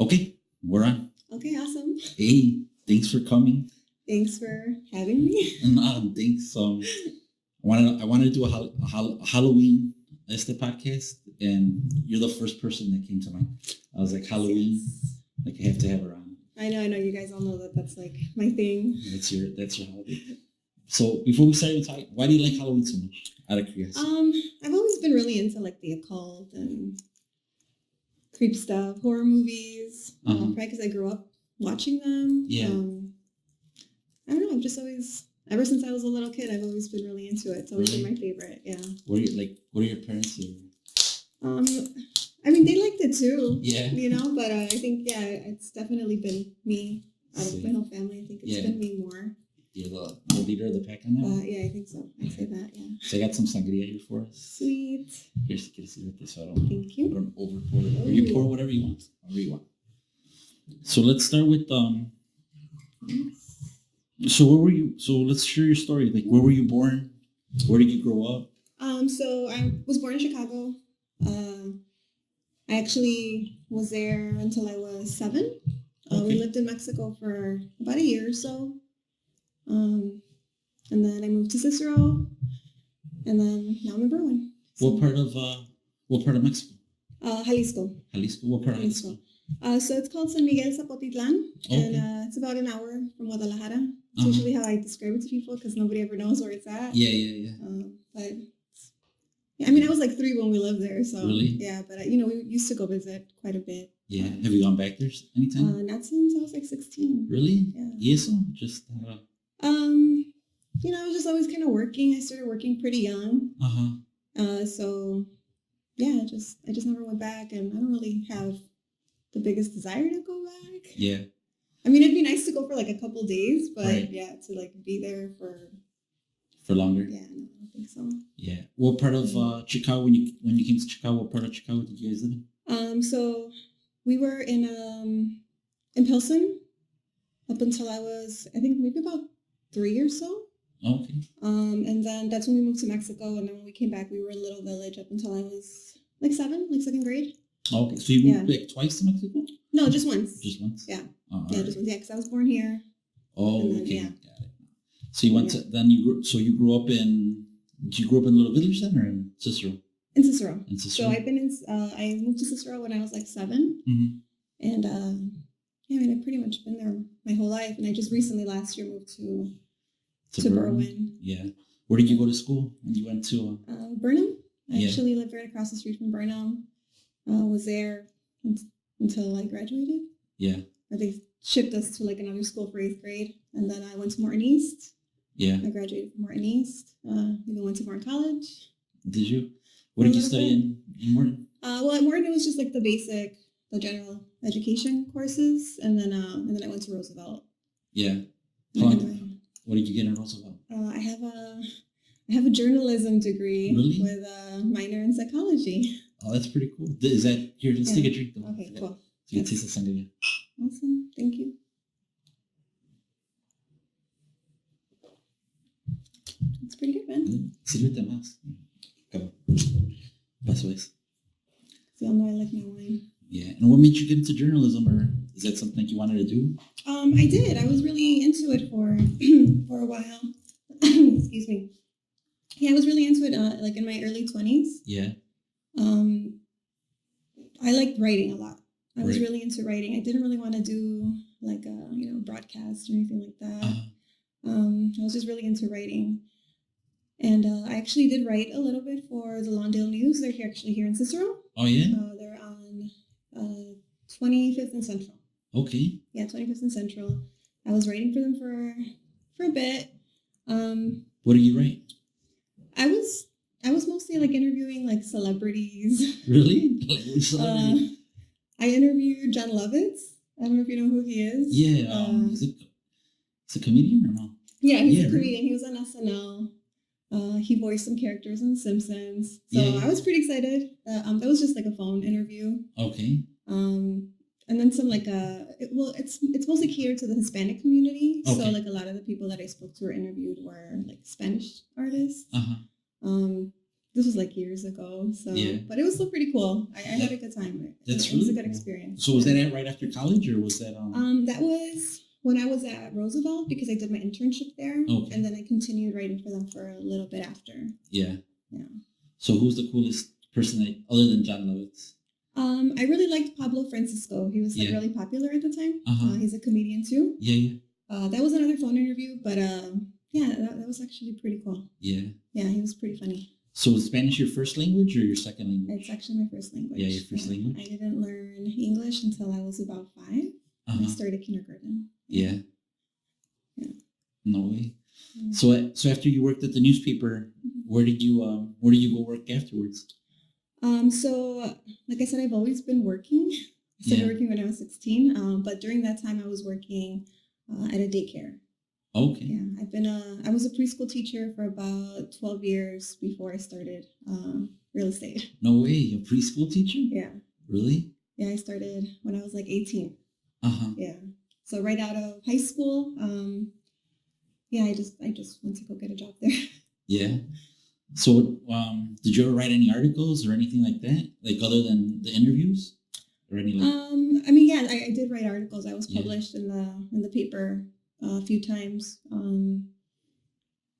Okay, we're on. Okay, awesome. Hey, thanks for coming. Thanks for having me. And thanks. I wanted to do a Halloween podcast, and you're the first person that came to mind. I was like, Halloween, Yes. like I have to have her on. I know. You guys all know that that's like my thing. That's your holiday. So before we start talking, why do you like Halloween so much? Out of curiosity. I've always been really into like the occult and creep stuff, horror movies. Probably because I grew up watching them. Yeah. I don't know. I've just always, ever since I was a little kid, I've always been really into it. It's always been my favorite. Yeah. What are your parents doing? I mean, they liked it too. Yeah. You know, but I think it's definitely been me out of my whole family. I think it's been me more. You're the leader of the pack on that? Yeah, I think so. I'd say that, yeah. So I got some sangria here for us. Sweet. Here's with this, so I don't, Thank you. I don't over pour it. Or you pour whatever you want. However you want. So let's start with So where were you? So let's share your story. Like, where were you born? Where did you grow up? So I was born in Chicago. I actually was there until I was 7. We lived in Mexico for about a year or so. And then I moved to Cicero. And then now I'm in Berwyn. So, What part of Mexico? Jalisco. Jalisco. What part of Jalisco? So it's called San Miguel Zapotitlan, and it's about an hour from Guadalajara. It's usually how I describe it to people because nobody ever knows where it's at. Yeah. But I mean, I was like 3 when we lived there, so really? Yeah. But we used to go visit quite a bit. Yeah. Have you gone back there anytime? Not since I was like 16. Really? Yeah. Yes. Just. I was just always kind of working. I started working pretty young. So yeah, I just never went back, and I don't really have the biggest desire to go back. Yeah. I mean, it'd be nice to go for like a couple days, but right. Yeah, to like be there for longer. Yeah, no, I don't think so. Yeah. What part of Chicago when you came to Chicago? What part of Chicago did you guys live in? So we were in Pilsen up until I was, I think, maybe about 3 or so. Oh, okay. And then that's when we moved to Mexico, and then when we came back, we were in Little Village up until I was like 7, like 2nd grade. Oh, okay. So you moved like twice to Mexico? No, just once. Just once? Yeah. Just once. Yeah, because I was born here. Oh, then, okay. Got it. So you went to, then you grew up in, did you grow up in Little Village then or in Cicero? In Cicero. In Cicero. So I moved to Cicero when I was like 7. Mm-hmm. And I mean, I've pretty much been there my whole life. And I just recently last year moved to Berwyn. Yeah. Where did you go to school when you went to? Burnham. I actually lived right across the street from Burnham. Was there until I graduated. Yeah. They shipped us to like another school for 8th grade. And then I went to Morton East. Yeah. I graduated from Morton East. Even went to Morton College. Did you? What did you study in Morton? Well, at Morton it was just like the general education courses, and then I went to Roosevelt. Yeah. What did you get in Roosevelt? I have a journalism degree with a minor in psychology. Oh, that's pretty cool. Is that here? Let's take a drink though. Okay, cool. So you can taste the sangria. Awesome. Thank you. It's pretty good, man. Sírvete más. Paso es. So y'all know I like my wine. Yeah. And what made you get into journalism, or is that something you wanted to do? I did. I was really into it for for a while. Excuse me. Yeah, I was really into it like in my early 20s. Yeah. I liked writing a lot. I was really into writing. I didn't really want to do like a broadcast or anything like that. I was just really into writing. And I actually did write a little bit for the Lawndale News. They're here in Cicero. Oh, yeah? They're on 25th and Central. Okay. Yeah, 25th and Central. I was writing for them for a bit. What do you write? I was mostly like interviewing like celebrities. Really? I interviewed John Lovitz. I don't know if you know who he is. Yeah. He's a comedian or no? Yeah, he's a comedian. He was on SNL. He voiced some characters in The Simpsons. So I was pretty excited. That was just like a phone interview. Okay. And then some like it's mostly catered to the Hispanic community. Okay. So like a lot of the people that I spoke to or interviewed were like Spanish artists. This was like years ago. So, Yeah. but it was still pretty cool. I had a good time. That's It was a really good cool. experience. So was that right after college, or was that That was when I was at Roosevelt because I did my internship there. Okay. And then I continued writing for them for a little bit after. Yeah. Yeah. So who's the coolest person other than John Lovitz? I really liked Pablo Francisco. He was like Yeah. really popular at the time. Uh-huh. He's a comedian too. Yeah. That was another phone interview, but yeah, that was actually pretty cool. Yeah. Yeah, he was pretty funny. So was Spanish your first language or your second language? It's actually my first language. Yeah, your first language? I didn't learn English until I was about 5. I Uh-huh. started kindergarten. Yeah. Yeah. No way. Yeah. So after you worked at the newspaper, where did you go work afterwards? So like I said, I've always been working. I started Yeah. working when I was 16. But during that time I was working at a daycare. Okay. Yeah. I was a preschool teacher for about 12 years before I started real estate. No way. A preschool teacher? Yeah. Really? Yeah, I started when I was like 18. Uh-huh. Yeah. So right out of high school, yeah, I just went to go get a job there. Yeah. So did you ever write any articles or anything like that? Like other than the interviews? Or any like I mean, yeah, I did write articles. I was Yeah. published in the paper a few times.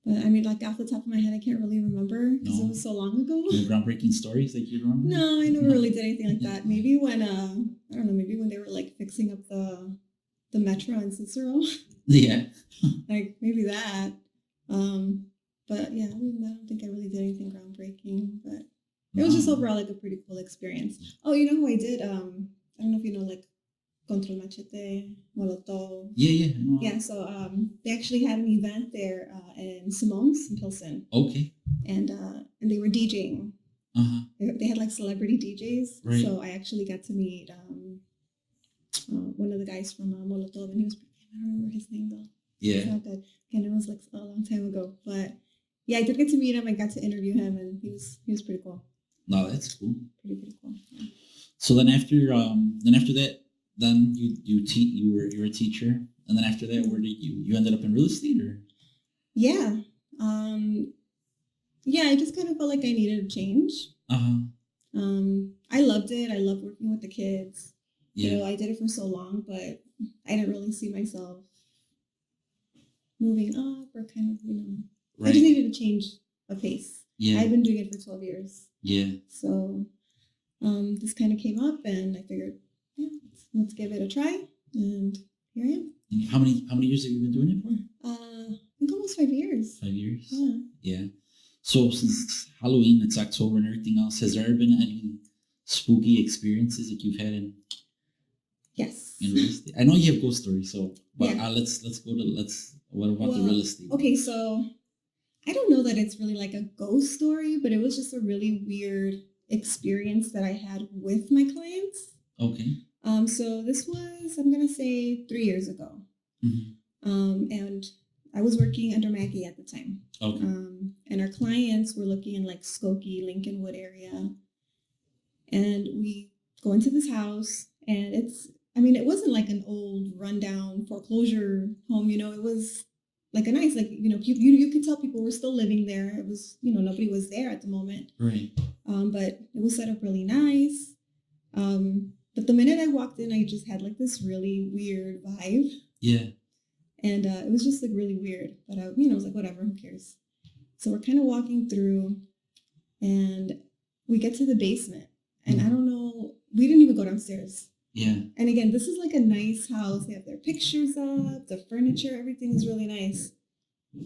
But I mean, like off the top of my head, I can't really remember because No. it was so long ago. any groundbreaking stories that you remember? No, I never No. really did anything like that. Maybe when I don't know, maybe when they were like fixing up the metro in Cicero, Yeah. like maybe that. But yeah, I don't think I really did anything groundbreaking. But it was just Wow. overall like a pretty cool experience. Oh, you know who I did? I don't know if you know like Control Machete, Molotov. Yeah. I know. Yeah, so they actually had an event there in Simone's in Pilsen, Okay. and they were DJing. Uh-huh. They had like celebrity DJs, Right. so I actually got to meet one of the guys from Molotov, and he was I don't remember his name though. It's Yeah. not good. And it was like a long time ago, but yeah, I did get to meet him. I got to interview him, and he was pretty cool. No, that's cool. Pretty cool. Yeah. So then after that, then you were a teacher, and then after that, where did you ended up in real estate or? Yeah. Yeah, I just kind of felt like I needed a change. Uh-huh. I loved it. I loved working with the kids. Yeah. You know, I did it for so long, but I didn't really see myself moving up or kind of, I Right. just needed to change a pace. Yeah. I've been doing it for 12 years. Yeah. So this kind of came up and I figured, yeah, let's give it a try. And here I am. And how many years have you been doing it for? I think almost 5 years. 5 years. Yeah. Yeah. So since Halloween, it's October and everything else, has there been any spooky experiences that you've had in Yes. real estate? I know you have ghost stories, so but Yeah. let's go to what about the Well, real estate? Okay, so I don't know that it's really like a ghost story, but it was just a really weird experience that I had with my clients. Okay. So this was, I'm gonna say 3 years ago. Mhm. And I was working under Maggie at the time. Okay. And our clients were looking in like Skokie, Lincolnwood area. And we go into this house and it wasn't like an old rundown foreclosure home, it was like a nice, like, you could tell people were still living there. It was, nobody was there at the moment. Right. But it was set up really nice. But the minute I walked in, I just had like this really weird vibe. Yeah. And it was just like really weird. But I was like, whatever, who cares? So we're kind of walking through and we get to the basement. And I don't know, we didn't even go downstairs. Yeah. And again, this is like a nice house. They have their pictures up, the furniture, everything is really nice.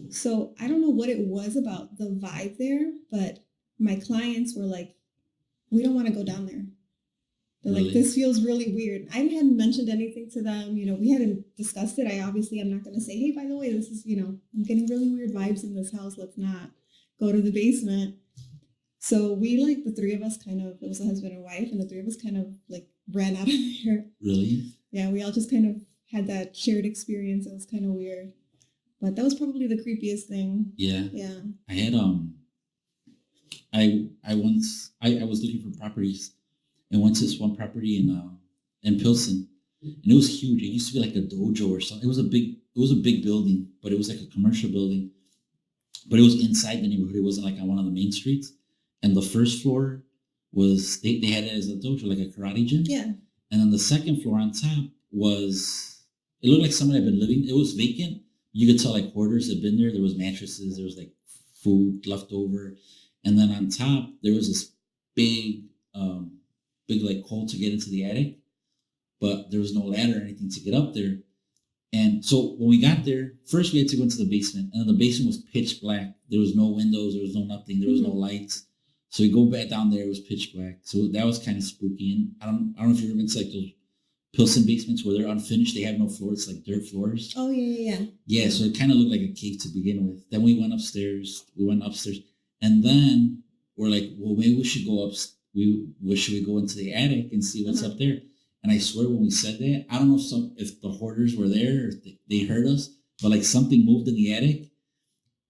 So I don't know what it was about the vibe there, but my clients were like, we don't want to go down there. They're Really? like, this feels really weird. I hadn't mentioned anything to them. We hadn't discussed it. I'm not going to say, hey, by the way, this is, I'm getting really weird vibes in this house. Let's not go to the basement. So we, like, the three of us it was a husband and wife, and the three of us kind of, like, ran out of there. Really? Yeah, we all just kind of had that shared experience. It was kind of weird. But that was probably the creepiest thing. Yeah. Yeah. I had I was looking for properties and went to this one property in Pilsen, and it was huge. It used to be like a dojo or something. It was a big building, but it was like a commercial building. But it was inside the neighborhood. It wasn't like on one of the main streets. and the first floor was they had it as a dojo, like a karate gym. Yeah. And then the second floor on top was, it looked like someone had been living. It was vacant. You could tell like hoarders had been there. There was mattresses. There was like food left over, and then on top there was this big, big like hole to get into the attic, but there was no ladder or anything to get up there. And so when we got there, first we had to go into the basement, and then the basement was pitch black. There was no windows. There was no nothing. There was no lights. So we go back down there. It was pitch black. So that was kind of spooky. And I don't know if you remember, it's like those Pilsen basements where they're unfinished. They have no floors. It's like dirt floors. Oh yeah. Yeah. So it kind of looked like a cave to begin with. Then we went upstairs. And then we're like, well, maybe we should go up. Should we go into the attic and see what's up there? And I swear, when we said that, I don't know if the hoarders were there or if they heard us, but like something moved in the attic.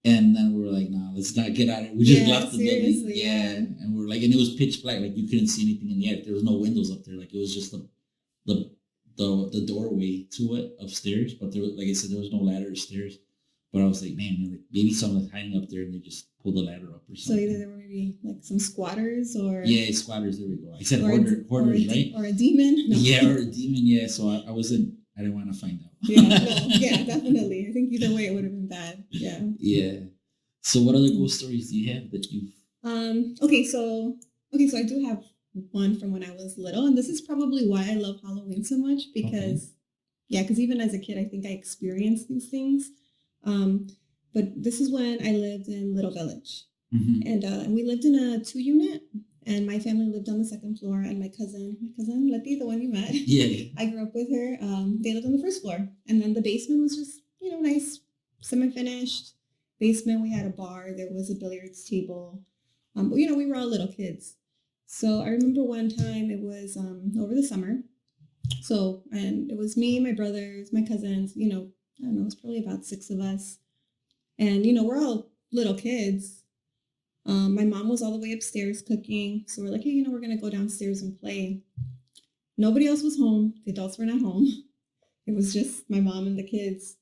And then we were like, nah, let's not get out of it. We just left the building. Yeah. And we're like, and it was pitch black. Like you couldn't see anything in the attic. There was no windows up there. Like it was just the doorway to it upstairs. But there was, like I said, there was no ladder or stairs. But I was like, man, like maybe someone was hiding up there and they just pulled the ladder up or something. So either there were maybe like some squatters or... Yeah, squatters, there we go. I said hoarders, right? Or a demon. No. Yeah, or a demon, yeah. So I didn't want to find out. Yeah, definitely. I think either way it would have been bad. Yeah. Yeah. So what other ghost stories do you have that you've... Okay, so I do have one from when I was little, and this is probably why I love Halloween so much, because because even as a kid, I think I experienced these things. But this is when I lived in Little Village, and we lived in a 2-unit, and my family lived on the second floor, and my cousin Letty, the one you met, I grew up with her. They lived on the first floor, and then the basement was just nice, semi-finished basement. We had a bar, there was a billiards table, but we were all little kids. So I remember one time it was over the summer, and it was me, my brothers, my cousins, I don't know, it was probably about 6 of us. And, we're all little kids. My mom was all the way upstairs cooking. So we're like, hey, we're going to go downstairs and play. Nobody else was home. The adults were not home. It was just my mom and the kids.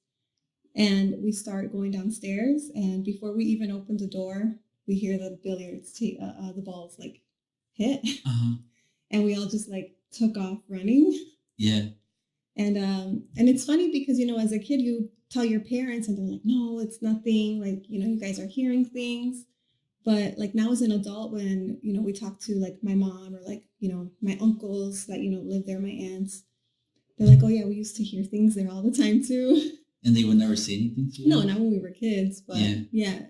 And we start going downstairs. And before we even open the door, we hear the billiards, the balls like hit. And we all just like took off running. Yeah. And it's funny because, as a kid, you tell your parents and they're like, no, it's nothing. Like, you guys are hearing things. But like now as an adult, when, we talk to like my mom or like, my uncles that, live there, my aunts, they're like, oh yeah, we used to hear things there all the time too. And they would never say anything to you? No, not when we were kids. But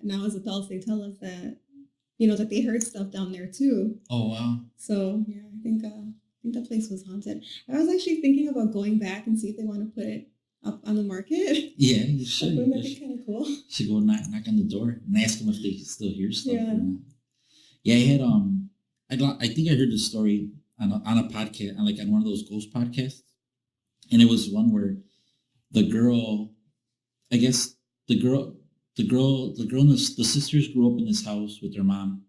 now as adults, they tell us that, that they heard stuff down there too. Oh, wow. So yeah, I think the place was haunted. I was actually thinking about going back and see if they want to put it up on the market. Yeah, you should. Wouldn't that be kind of cool? You should go knock on the door and ask them if they still hear stuff. Yeah. Yeah, I had I think I heard this story on a podcast, on one of those ghost podcasts, and it was one where the girl, I guess the sisters grew up in this house with their mom,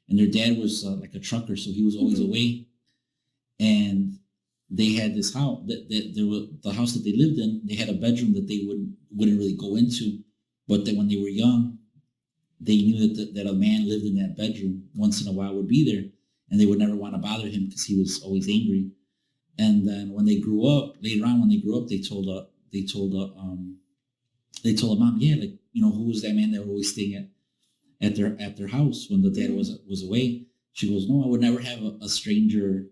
and their dad was like a trucker, so he was always away. And they had this house the house that they lived in. They had a bedroom that they wouldn't really go into, but that when they were young, they knew that a man lived in that bedroom once in a while, would be there, and they would never want to bother him because he was always angry. And then when they grew up, later on, they told the mom, yeah, like who was that man that was always staying at their house when the dad was away? She goes, no, I would never have a stranger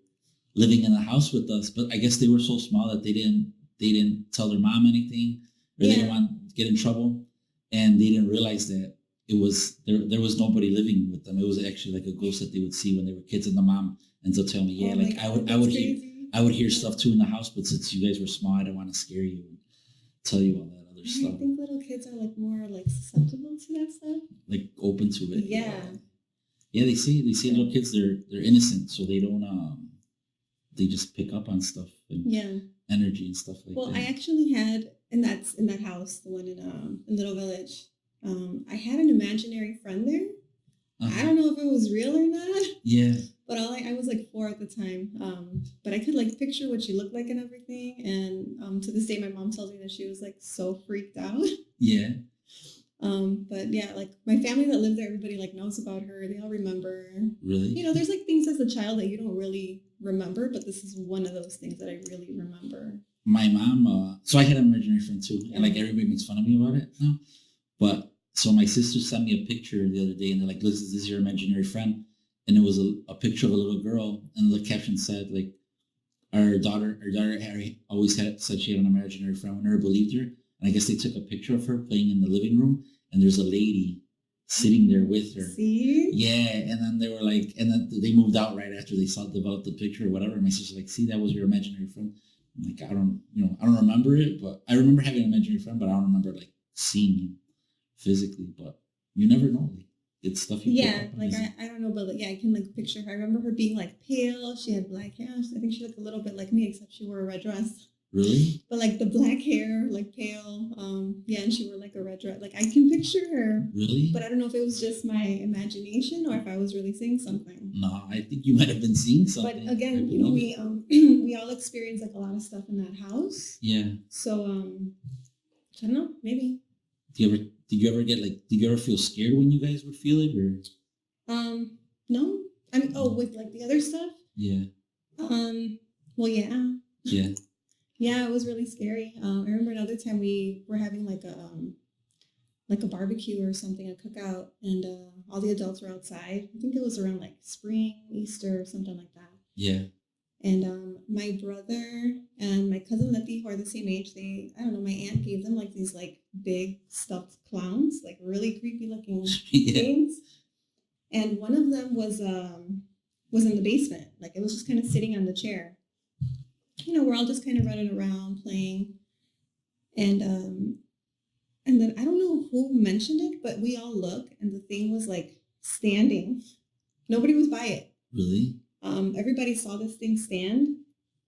living in the house with us. But I guess they were so small that they didn't tell their mom anything, or they didn't want to get in trouble, and they didn't realize that it was there was nobody living with them. It was actually like a ghost that they would see when they were kids. And the mom ends up telling me, I would hear stuff too in the house, but since you guys were small, I didn't want to scare you and tell you all that other stuff. I think little kids are like more like susceptible to that stuff. Like open to it. Yeah. Yeah, they say little kids they're innocent, so they don't they just pick up on stuff and energy and stuff like that. Well, I actually had in that house, the one in Little Village, I had an imaginary friend there. I don't know if it was real or not. Yeah. But I was like 4 at the time. But I could like picture what she looked like and everything. And to this day, my mom tells me that she was like so freaked out. Yeah. But yeah, like my family that lived there, everybody like knows about her. They all remember. Really? There's like things as a child that you don't really remember, but this is one of those things that I really remember. My mom, so I had an imaginary friend too, and like everybody makes fun of me about it now. But so my sister sent me a picture the other day, and they're like, "Look, this is your imaginary friend," and it was a picture of a little girl, and the caption said like, our daughter Harry always said she had an imaginary friend. We never believed her, and I guess they took a picture of her playing in the living room, and there's a lady sitting there with her. See? Yeah, and then they were like, and then they moved out right after they saw developed the picture or whatever. And my sister's like, "See, that was your imaginary friend." I'm like, I don't remember it, but I remember having an imaginary friend, but I don't remember like seeing him physically. But you never know, like it's stuff you yeah, like I don't know, but like, yeah, I can like picture her. I remember her being like pale. She had black hair. I think she looked a little bit like me, except she wore a red dress. Really? But like the black hair, like pale. Yeah, and she wore like a red dress. Like I can picture her. Really? But I don't know if it was just my imagination or if I was really seeing something. No, I think you might have been seeing something. But again, we we all experience like a lot of stuff in that house. Yeah. So I don't know, maybe. Did you ever feel scared when you guys would feel it, or? No. I mean, with like the other stuff. Yeah. Well, yeah. Yeah. Yeah, it was really scary. I remember another time we were having like a barbecue or something, a cookout, and all the adults were outside. I think it was around like spring, Easter, or something like that. Yeah. And my brother and my cousin Letty, who are the same age, I don't know, my aunt gave them like these like big stuffed clowns, like really creepy looking things. And one of them was in the basement. Like it was just kind of sitting on the chair. We're all just kind of running around playing. And then I don't know who mentioned it, but we all look and the thing was like standing. Nobody was by it. Really? Everybody saw this thing stand.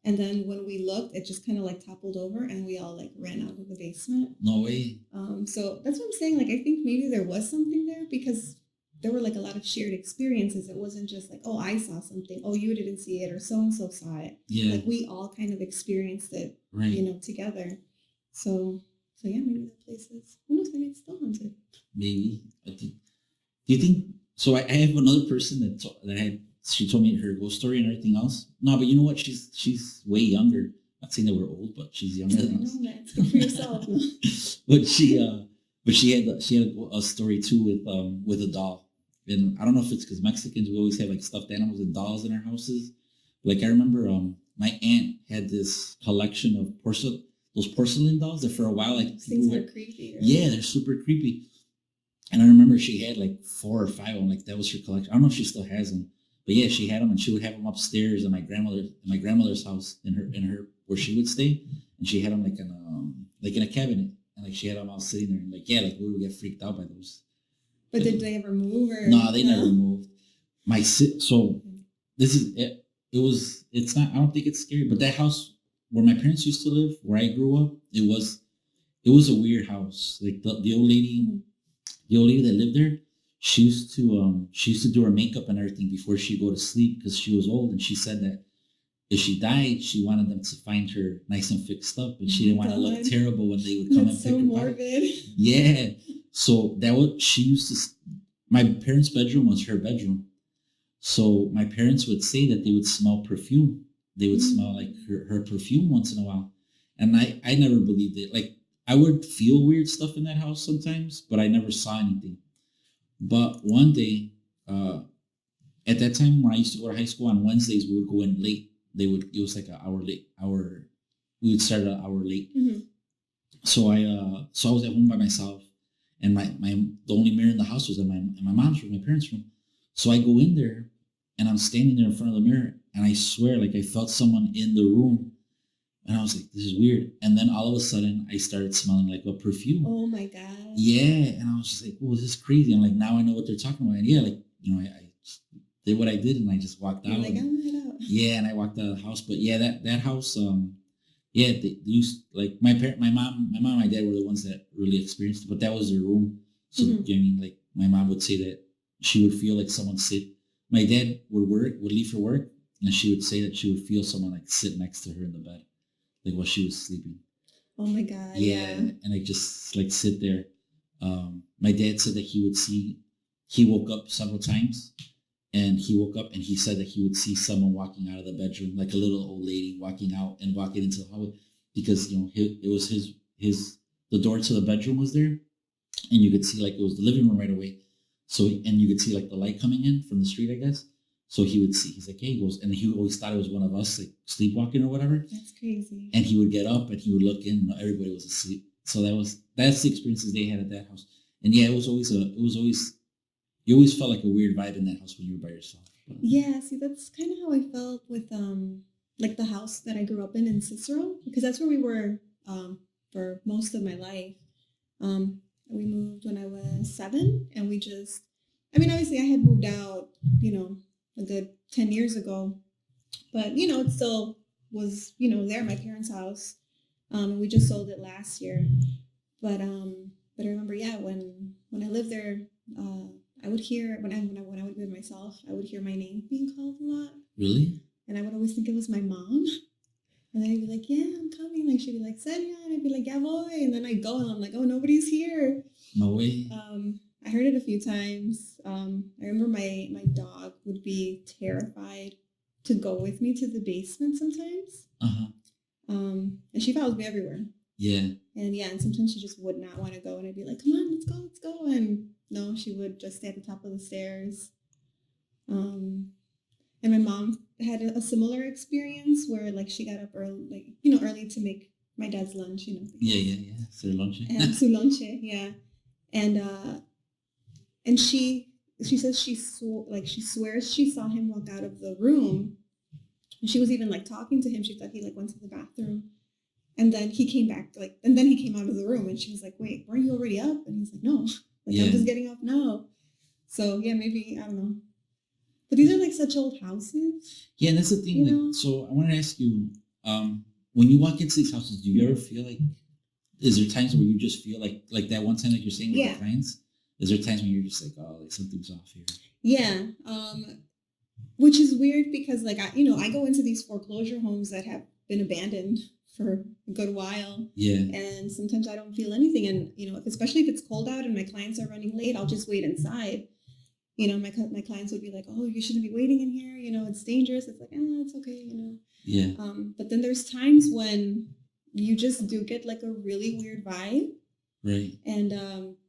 And then when we looked, it just kind of like toppled over and we all like ran out of the basement. No way. So that's what I'm saying. Like, I think maybe there was something there because there were like a lot of shared experiences. It wasn't just like, oh, I saw something. Oh, you didn't see it, or so-and-so saw it. Yeah. Like we all kind of experienced it, right. Together. So yeah, maybe that place is, who knows, maybe it's still haunted. Maybe. I think. Do you think, so I have another person she told me her ghost story and everything else. No, but you know what? She's way younger. Not saying that we're old, but she's younger than us. It's good for yourself. No? but she had a story too with a doll. And I don't know if it's because Mexicans, we always have like stuffed animals and dolls in our houses. Like I remember my aunt had this collection of those porcelain dolls that for a while like things are creepy. Right? Yeah, they're super creepy. And I remember she had like 4 or 5 of them. Like that was her collection. I don't know if she still has them, but yeah, she had them, and she would have them upstairs in my grandmother's house in her where she would stay, and she had them like in a cabinet, and like she had them all sitting there, and like yeah, like we would get freaked out by those. But did they ever move or? No, they never moved. So this is it. It's not. I don't think it's scary, but that house where my parents used to live, where I grew up, it was a weird house. Like the old lady, Mm-hmm. the old lady that lived there, she used to do her makeup and everything before she'd go to sleep because she was old, and she said that if she died, she wanted them to find her nice and fixed up, and she didn't want to look terrible when they would come and pick her up. Morbid. Yeah. So she used to. My parents' bedroom was her bedroom. So my parents would say that they would smell perfume. They would smell like her perfume once in a while. And I never believed it. Like I would feel weird stuff in that house sometimes, but I never saw anything. But one day, at that time when I used to go to high school on Wednesdays, we would go in late. It was like an hour late. We would start an hour late. Mm-hmm. So I was at home by myself. And the only mirror in the house was in my mom's room, my parents' room. So I go in there, and I'm standing there in front of the mirror, and I swear, like I felt someone in the room, and I was like, "This is weird." And then all of a sudden, I started smelling like a perfume. Oh my god! Yeah, and I was just like, "Oh, this is crazy." I'm like, now I know what they're talking about. And yeah, like I did what I did, and I just walked out. Like, I'm head out. Yeah, and I walked out of the house. But yeah, that house. Yeah, they used like my mom and my dad were the ones that really experienced it, but that was their room. So I mean, like my mom would say that she would feel like someone sit. My dad would leave for work, and she would say that she would feel someone like sit next to her in the bed, like while she was sleeping. Oh my god! Yeah, and I just like sit there. My dad said that he woke up several times, and he woke up and he said that he would see someone walking out of the bedroom, like a little old lady walking out and walking into the hallway, because it was his the door to the bedroom was there, and you could see like it was the living room right away. So and you could see like the light coming in from the street, I guess. So he would see. He's like, hey, he goes, and he always thought it was one of us, like sleepwalking or whatever. That's crazy. And he would get up and he would look in, and everybody was asleep. So that's the experiences they had at that house. And yeah, it was always you always felt like a weird vibe in that house when you were by yourself. But, Yeah, see, that's kind of how I felt with like the house that I grew up in Cicero, because that's where we were for most of my life. We moved when I was 7, and I mean, obviously I had moved out, a good 10 years ago, but it still was, there at my parents' house. And we just sold it last year. But I remember, yeah, when I lived there, I would hear when I would be by myself, I would hear my name being called a lot. really? And I would always think it was my mom. And then I'd be like, yeah, I'm coming. Like, she'd be like, Celia. And I'd be like, yeah, boy. And then I'd go and I'm like, oh, nobody's here. No way. I heard it a few times. I remember my dog would be terrified to go with me to the basement sometimes. Uh-huh. And she follows me everywhere. Yeah. And sometimes she just would not want to go. And I'd be like, come on, let's go. And no, she would just stay at the top of the stairs. And my mom had a similar experience where like she got up early, early to make my dad's lunch, Yeah. Su lonche. And su lonche, yeah. And she says she swears she saw him walk out of the room, and she was even like talking to him. She thought he like went to the bathroom, and then he came back and then he came out of the room, and she was like, "Wait, weren't you already up?" And he's like, "No, I'm just getting up now." So yeah, maybe I don't know. But these are like such old houses. Yeah, and that's the thing. So I want to ask you, when you walk into these houses, do you ever feel like, is there times where you just feel like that one time like you're saying with your clients? Is there times when you're just like, oh, like something's off here? Yeah, which is weird because like I go into these foreclosure homes that have been abandoned for a good while. Yeah. And sometimes I don't feel anything, and especially if it's cold out and my clients are running late, I'll just wait inside. My clients would be like, oh, you shouldn't be waiting in here. It's dangerous. It's like, it's okay. Yeah. But then there's times when you just do get like a really weird vibe. Right. And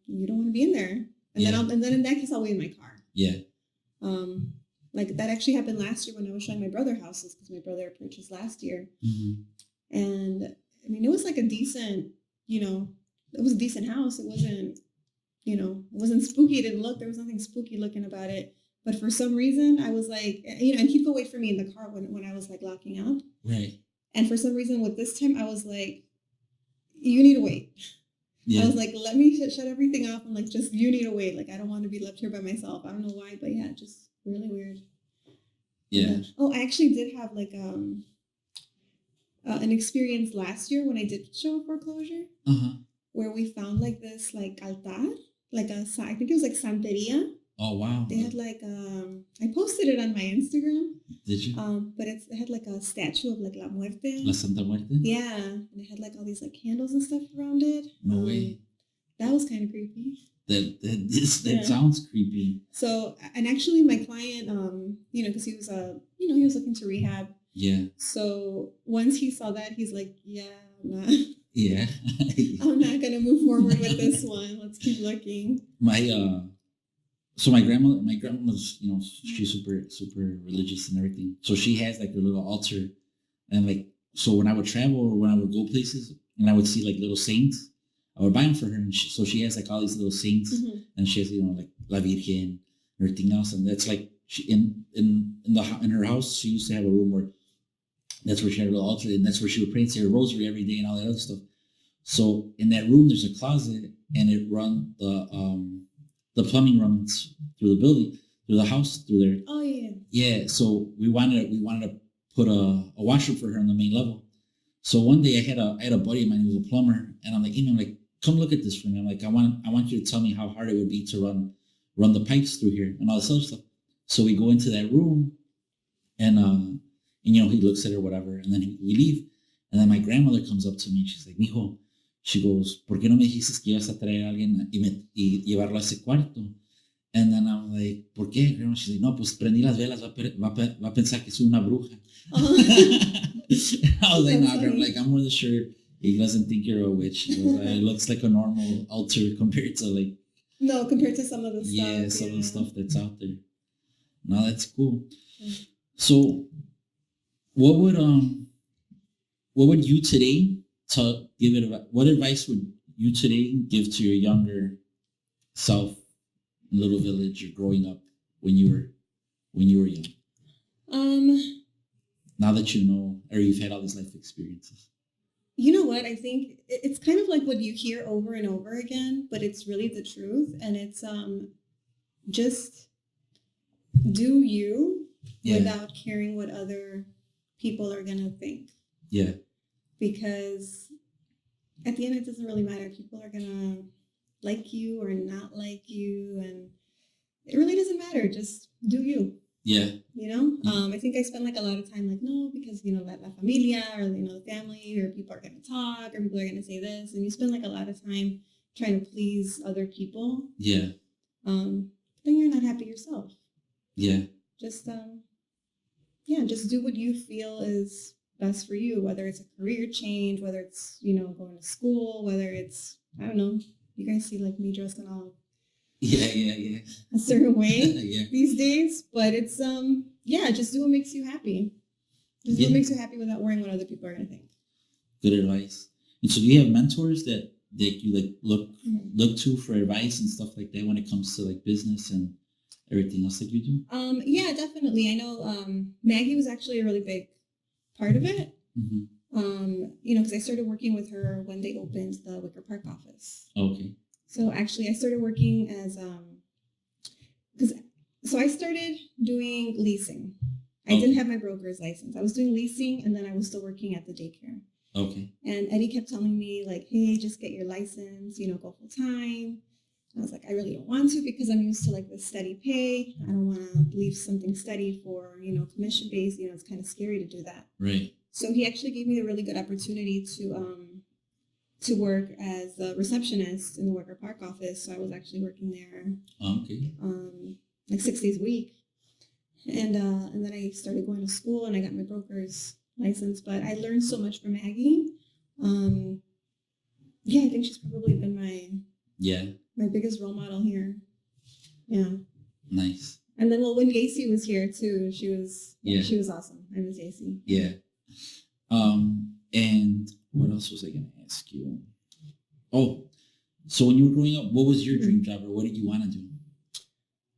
you don't want to be in there. And then in that case, I'll wait in my car. Yeah. Like that actually happened last year when I was showing my brother houses, because my brother purchased last year. Mm-hmm. And I mean, it was like a decent, it was a decent house. It wasn't, it wasn't spooky. It didn't look, there was nothing spooky looking about it. But for some reason I was like, and he'd go wait for me in the car when I was like locking up. Right. And for some reason with this time, I was like, you need to wait. Yeah. I was like, let me shut everything off. And like, just, you need to wait. Like, I don't want to be left here by myself. I don't know why, but yeah, just really weird. Yeah. I actually did have like, an experience last year when I did show a foreclosure, where we found like this like altar, like I think it was like Santeria. Oh wow! They had like I posted it on my Instagram. Did you? But it had like a statue of like La Muerte. La Santa Muerte. Yeah, and it had like all these like candles and stuff around it. No way. That was kind of creepy. That sounds creepy. So, and actually, my client, because he was he was looking to rehab. Yeah. So once he saw that, he's like, yeah, I'm not. Yeah. I'm not gonna move forward with this one. Let's keep looking. So my grandma's, she's super religious and everything. So she has like a little altar, and like, so when I would travel or when I would go places and I would see like little saints, I would buy them for her. And so she has like all these little saints, and she has like La Virgen and everything else. And that's like she in her house, she used to have a room where that's where she had a little altar, and that's where she would pray and say her rosary every day and all that other stuff. So in that room, there's a closet, and the plumbing runs through the building, through the house, through there. Oh yeah. Yeah. So we wanted to put a washroom for her on the main level. So one day I had a buddy of mine who was a plumber, and I'm like, come look at this for me. I'm like, I want you to tell me how hard it would be to run the pipes through here and all this other stuff. So we go into that room, and he looks at her, whatever, and then we leave. And then my grandmother comes up to me and she's like, mijo, she goes, ¿por qué no me dijiste que ibas a traer a alguien y llevarlo a ese cuarto? And then I'm like, ¿por qué? And she's like, no, pues prendí las velas, va a pensar que soy una bruja. Oh. I was like, That's no, girl, funny. like, I'm really sure he doesn't think you're a witch. He goes, it looks like a normal altar compared to like, No, compared to some of the stuff. yeah, some of the stuff that's out there. No, that's cool. Mm. So, what would you today what advice would you today give to your younger self in Little Village or growing up when you were young? Now that you know or you've had all these life experiences. You know what? I think it's kind of like what you hear over and over again, but it's really the truth. And it's just do you without caring what other people are going to think. Yeah. Because at the end, it doesn't really matter. People are going to like you or not like you. And it really doesn't matter. Just do you. Yeah. You know, I think I spend like a lot of time like, no, because, you know, la familia or, you know, the family or people are going to talk or people are going to say this. And you spend like a lot of time trying to please other people. Yeah. Then you're not happy yourself. Yeah. Just, just do what you feel is best for you, whether it's a career change, whether it's, you know, going to school, whether it's, I don't know, you guys see like me dressing all Yeah. a certain way Yeah. these days, but it's just do what makes you happy. Just do what makes you happy without worrying what other people are gonna think. Good advice. And so do you have mentors that you like look to for advice and stuff like that when it comes to like business and everything else that you do? Yeah, definitely. I know Maggie was actually a really big part of it. Mm-hmm. You know, because I started working with her when they opened the Wicker Park office. Okay. So actually, I started working as so I started doing leasing. I didn't have my broker's license. I was doing leasing, and then I was still working at the daycare. Okay. And Eddie kept telling me like, "Hey, just get your license. You know, go full time." I was like, I really don't want to because I'm used to like the steady pay. I don't want to leave something steady for, you know, commission based. You know, it's kind of scary to do that. Right. So he actually gave me a really good opportunity to work as a receptionist in the Wicker Park office. So I was actually working there. Okay. Like 6 days a week, and then I started going to school and I got my broker's license. But I learned so much from Maggie. I think she's probably been my biggest role model here. Yeah. Nice. And then when Yacy was here too, she was awesome. I miss Yacy. Yeah. And what else was I going to ask you? Oh, so when you were growing up, what was your dream job or what did you want to do?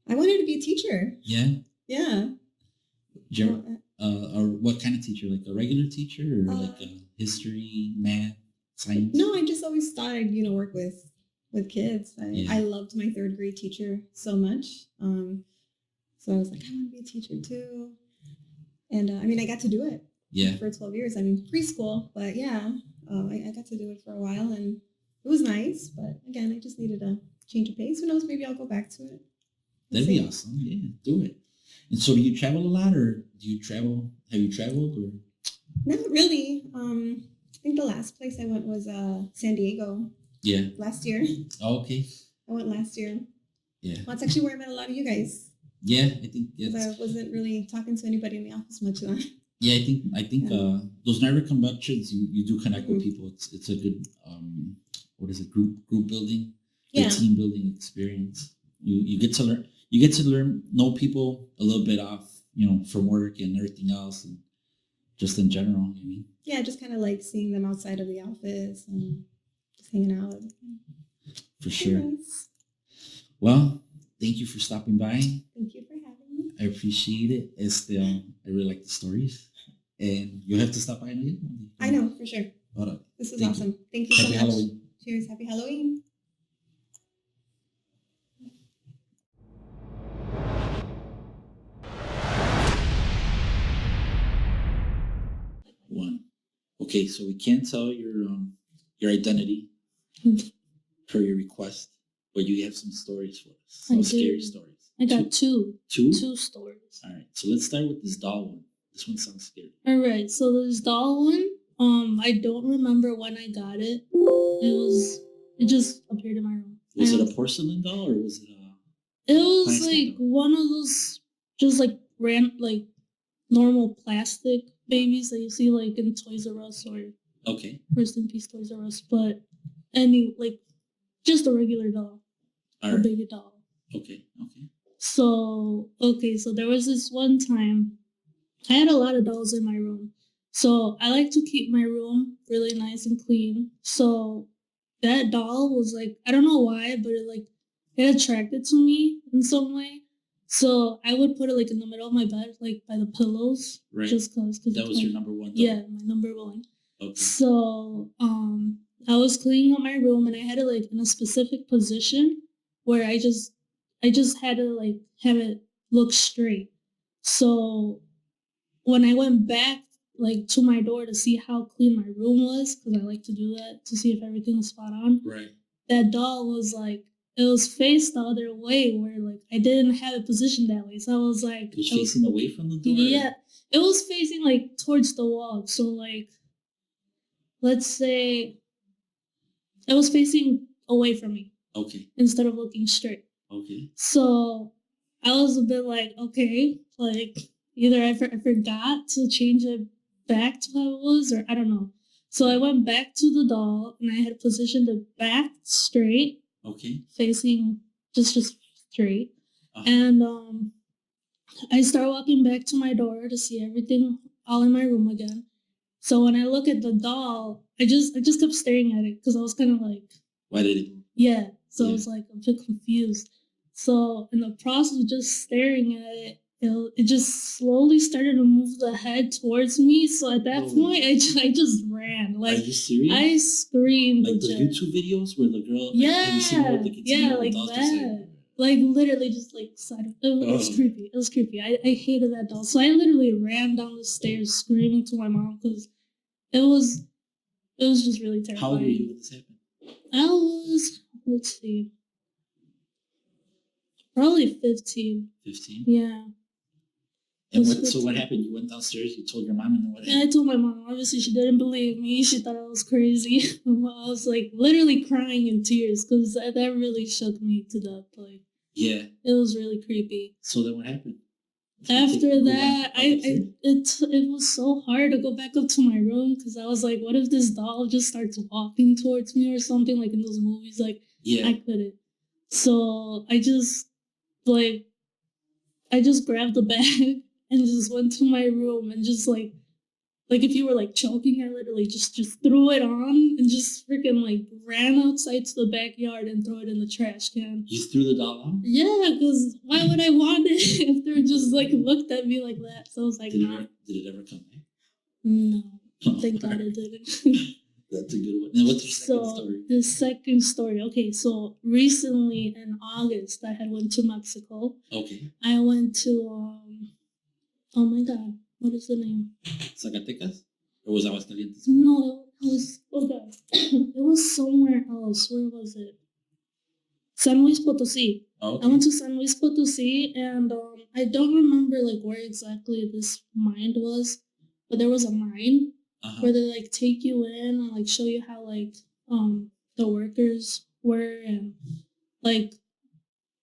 I wanted to be a teacher. Yeah? Yeah. Or what kind of teacher? Like a regular teacher or like a history, math, science? No, I just always thought I'd, you know, work with kids. I loved my third grade teacher so much. So I was like, I want to be a teacher too. And I mean, I got to do it. Yeah. For 12 years. I mean, preschool, but yeah, I got to do it for a while and it was nice. But again, I just needed a change of pace. Who knows? Maybe I'll go back to it. That'd be awesome. Yeah, do it. And so do you travel a lot or do you travel? Have you traveled or? Not really. I think the last place I went was San Diego. Yeah. Last year. Oh, okay. I went last year. Yeah. Well, that's actually where I met a lot of you guys. Yeah, I think I wasn't really talking to anybody in the office much then. Yeah, I think those Naira conventions you do connect with people. It's a good group building, team building experience. You get to learn know people a little bit off, you know, from work and everything else and just in general, I mean. Yeah, just kind of like seeing them outside of the office and just hanging out. For sure. Nice. Well, thank you for stopping by. Thank you for having me. I appreciate it. I really like the stories. And you'll have to stop by again. I know, for sure. All right. This is awesome. Thank you so much. Happy Halloween. Cheers. Happy Halloween. One. Okay, so we can't tell your identity per your request, but you have some stories for us. Some scary stories. I got two. Two? Two stories. All right, so let's start with this doll one. This one sounds scary. All right, so this doll one, I don't remember when I got it, It just appeared in my room. Was it a porcelain doll or was it a? It was plastic like doll? one of those just like normal plastic babies that you see like in Toys R Us or Okay. Rest in Peace Toys R Us, but just a regular doll, All a right. baby doll. Okay. So there was this one time I had a lot of dolls in my room. So I like to keep my room really nice and clean. So that doll was like, I don't know why, but it attracted to me in some way. So I would put it like in the middle of my bed, like by the pillows. Right. Just cause That was your number one doll? Yeah, my number one. Okay. So I was cleaning up my room and I had it like in a specific position where I just had to like have it look straight. So when I went back like to my door to see how clean my room was, because I like to do that to see if everything was spot on. Right. That doll was like, it was faced the other way where like I didn't have it positioned that way. So I was like, it was facing away from the door? Yeah. It was facing like towards the wall. So like let's say it was facing away from me. Okay. Instead of looking straight. Okay. So I was a bit like, okay, like either I forgot to change it back to how it was, or I don't know. So I went back to the doll and I had positioned it back straight. Okay. Facing just straight. And I start walking back to my door to see everything all in my room again. So when I look at the doll, I just kept staring at it because I was kind of like, why did it move? Yeah. So I was like a bit confused. So in the process of just staring at it, it just slowly started to move the head towards me. So at that point, I just ran. Like, are you serious? I screamed. Like the YouTube videos where the girl, have you seen her with the like that. Like literally just like side of it was creepy. It was creepy. I hated that doll. So I literally ran down the stairs screaming to my mom because it was just really terrifying. How old were you when this happened? I was, let's see, probably 15. 15? Yeah. And so what happened? You went downstairs, you told your mom, and then what happened? Yeah, I told my mom. Obviously, she didn't believe me. She thought I was crazy. I was like literally crying in tears because that really shook me to death. Like, yeah, it was really creepy. So then what happened? After that, it was so hard to go back up to my room because I was like, what if this doll just starts walking towards me or something like in those movies? Like, I couldn't. So I just grabbed the bag and just went to my room and just like if you were like choking, I literally just threw it on and just freaking like ran outside to the backyard and threw it in the trash can. You threw the doll out? Yeah, because why would I want it if they just like looked at me like that? So I was like, did it ever come back? No, thank God it didn't. That's a good one. And what's your second story? The second story. Okay, so recently in August, I had went to Mexico. Okay. I went to oh my God, what is the name? Zacatecas? Or was Aguascalientes? No, it was, oh God. It was somewhere else. Where was it? San Luis Potosí. Okay. I went to San Luis Potosí and I don't remember like where exactly this mine was, but there was a mine where they like take you in and like show you how like the workers were and like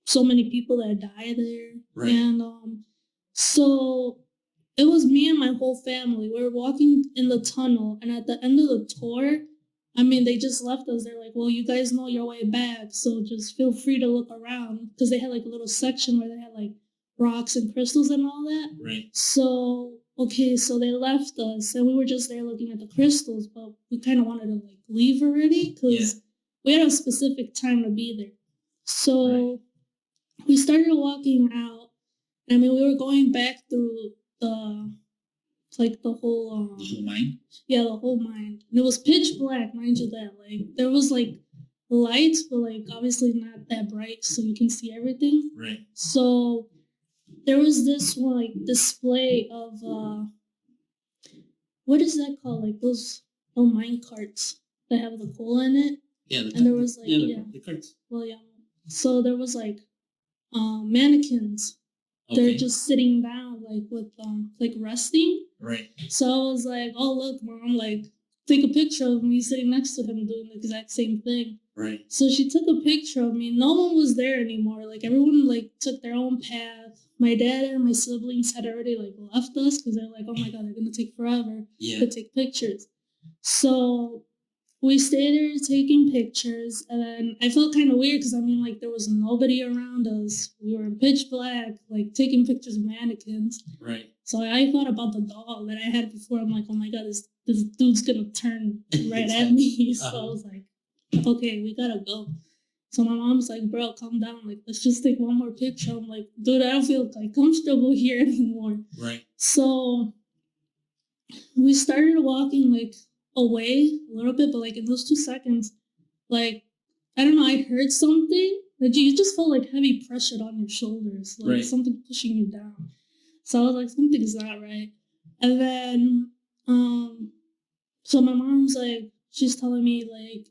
so many people that died there. Right. And so it was me and my whole family. We were walking in the tunnel, and at the end of the tour, I mean, they just left us. They're like, well, you guys know your way back, so just feel free to look around. Because they had like a little section where they had like rocks and crystals and all that. Right. So, okay, so they left us, and we were just there looking at the crystals, but we kind of wanted to like leave already because we had a specific time to be there. So we started walking out. I mean, we were going back through the whole mine. Yeah, the whole mine. And it was pitch black, mind you that. Like there was like lights, but like obviously not that bright, so you can see everything. Right. So there was this one like display of what is that called? Like those mine carts that have the coal in it. Yeah. And there was like the carts. Well, yeah. So there was like mannequins. Okay. They're just sitting down, like with like resting. Right. So I was like, "Oh look, Mom! Like take a picture of me sitting next to him doing the exact same thing. Right. So she took a picture of me. No one was there anymore. Like everyone like took their own path. My dad and my siblings had already like left us because they're like, oh my god, they're gonna take forever to take pictures. So we stayed there taking pictures, and then I felt kind of weird because I mean, like there was nobody around us. We were in pitch black, like taking pictures of mannequins. Right. So I thought about the doll that I had before. I'm like, oh my god, this dude's gonna turn right at me. So I was like, okay, we gotta go. So my mom's like, bro, calm down. Like, let's just take one more picture. I'm like, dude, I don't feel like comfortable here anymore. Right. So we started walking like away a little bit, but like in those 2 seconds, like I don't know, I heard something that you just felt like heavy pressure on your shoulders, like something pushing you down. So I was like, something's not right. And then so my mom's like, she's telling me like,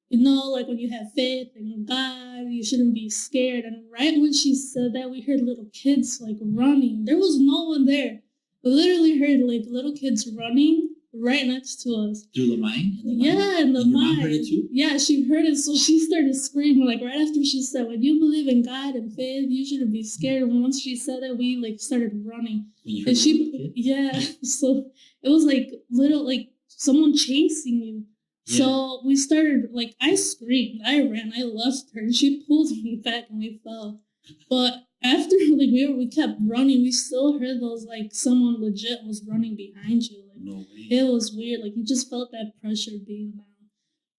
you know, like when you have faith in God, you shouldn't be scared. And right when she said that, we heard little kids like running. There was no one there. We literally heard like little kids running right next to us. Through the mine? Yeah, in the and your mine. Mom heard it too? Yeah, she heard it, so she started screaming. Like right after she said, when you believe in God and faith, you shouldn't be scared. And once she said it, we like started running. When you heard And she, the little kid? yeah, so it was like little, like someone chasing you. Yeah. So we started, like, I screamed, I ran, I left her, and she pulled me back and we fell. But after, like, we kept running, we still heard those, like, someone legit was running behind you. Like, no way. It was weird. Like, you just felt that pressure being down.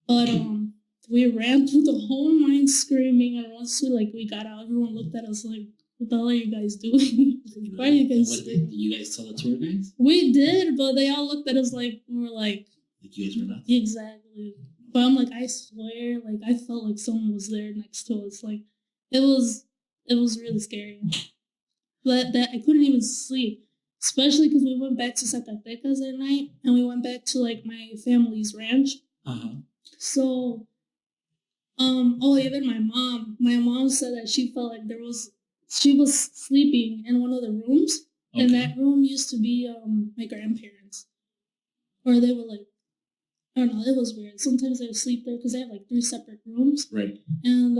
But, we ran through the whole mine screaming, and once we got out, everyone looked at us like, what the hell are you guys doing? Like, why are you guys did you guys tell the tour guys? We did, but they all looked at us like, we were like, you guys were nuts? Exactly. But I'm like, I swear, like I felt like someone was there next to us. Like it was really scary. But that I couldn't even sleep. Especially because we went back to Zacatecas at night and we went back to like my family's ranch. So even my mom said that she felt like she was sleeping in one of the rooms. Okay. And that room used to be my grandparents. Or they were like, I don't know, it was weird. Sometimes I would sleep there because they have like 3 separate rooms. Right. And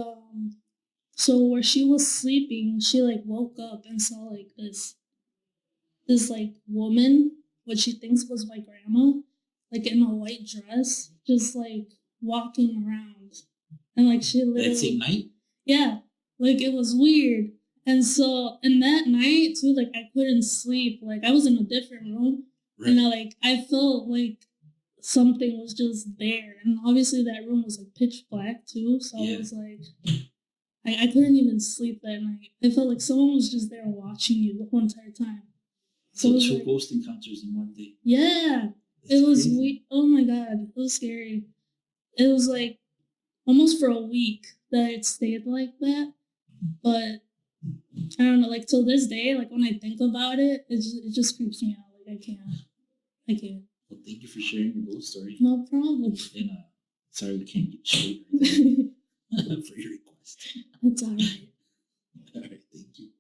so where she was sleeping, she like woke up and saw like this like woman, what she thinks was my grandma, like in a white dress, just like walking around. And like she literally... That same night? Yeah. Like it was weird. And so, and that night too, like I couldn't sleep. Like I was in a different room. Right. And I felt like something was just there, and obviously that room was like pitch black too. So I was like, I couldn't even sleep that night. I felt like someone was just there watching you the whole entire time. So 2 ghost encounters in one day. Yeah, it was weird. Oh my god, it was scary. It was like almost for a week that it stayed like that, but I don't know. Like till this day, like when I think about it, it just creeps me out. Like I can't. Well, thank you for sharing your ghost story. No problem. And sorry we can't get straight for your request. It's all right. All right, thank you.